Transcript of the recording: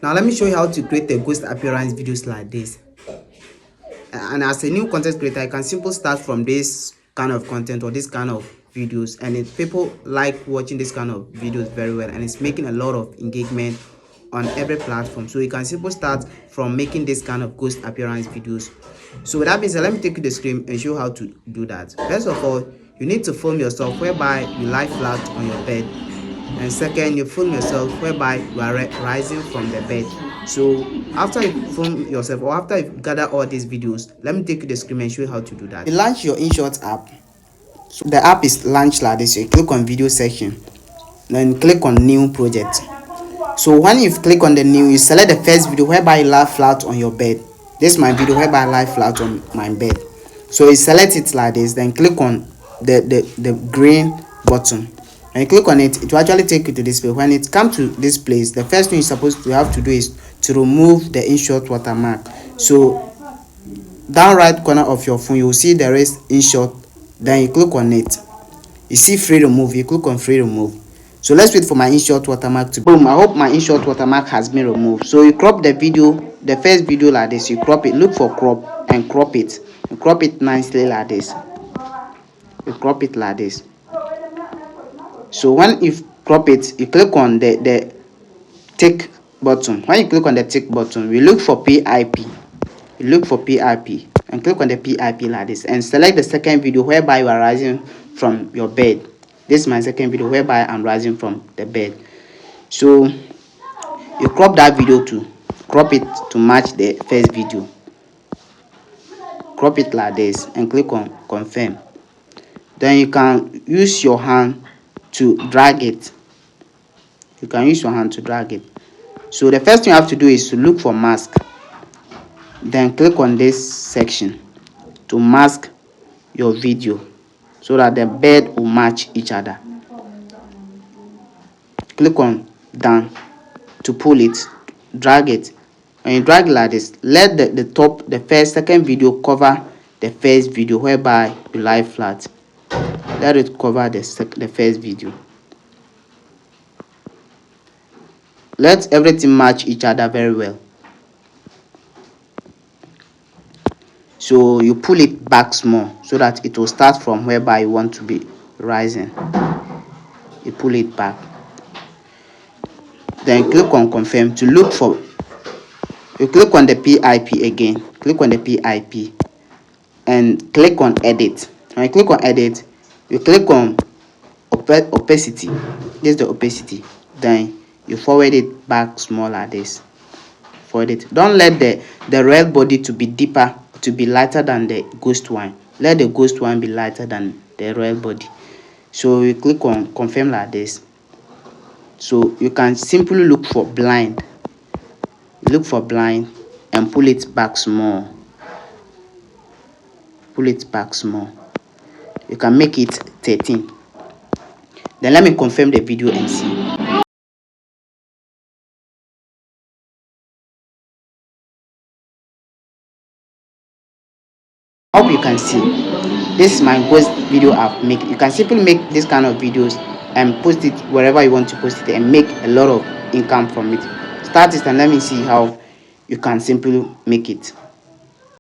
Now let me show you how to create a ghost appearance videos like this. And as a new content creator, I can simply start from this kind of content or this kind of videos, and if people like watching this kind of videos very well, and it's making a lot of engagement on every platform, so you can simply start from making this kind of ghost appearance videos. So with that being said, let me take you the screen and show how to do that. First of all, you need to film yourself whereby you lie flat on your bed, and second, you film yourself whereby you are rising from the bed. So after you film yourself, or after you gather all these videos, let me take you the screen and show you how to do that. You launch your InShot app. So the app is launched like this. You click on video section, then click on new project. So when you click on the new, you select the first video whereby you lie flat on your bed. This is my video whereby I lie flat on my bed. So you select it like this, then click on the green button. When you click on it, it will actually take you to this page. When it comes to this place, the first thing you're supposed to have to do is to remove the InShot watermark. So down right corner of your phone, you will see there is InShot. Then you click on it. You see free remove. You click on free remove. So let's wait for my InShot watermark to boom. I hope my InShot watermark has been removed. So you crop the video, the first video like this. You crop it. Look for crop and crop it. You crop it nicely like this. You crop it like this. So when you crop it, you click on the tick button. When you click on the tick button, we look for PIP. You look for PIP and click on the PIP like this, and select the second video whereby you are rising from your bed. This is my second video whereby I'm rising from the bed. So you crop that video to crop it to match the first video. Crop it like this and click on confirm. Then you can use your hand to drag it. You can use your hand to drag it. So the first thing you have to do is to look for mask. Then click on this section to mask your video so that the bed will match each other. Click on done to pull it, drag it. When you drag it like this, let the second video cover the first video whereby you lie flat. Let it cover the first video. Let everything match each other very well. So you pull it back small so that it will start from whereby you want to be rising. You pull it back. Then click on confirm to look for. You click on the PIP again. Click on the PIP and click on edit. When you click on edit, you click on opacity. This is the opacity. Then you forward it back small like this. Forward it. Don't let the real body to be deeper, to be lighter than the ghost one. Let the ghost one be lighter than the real body. So you click on confirm like this. So you can simply look for blind. Look for blind and pull it back small. Pull it back small. You can make it 13. Then let me confirm the video and see. I hope you can see. This is my ghost video I've made. You can simply make this kind of videos and post it wherever you want to post it and make a lot of income from it. Start it and let me see how you can simply make it.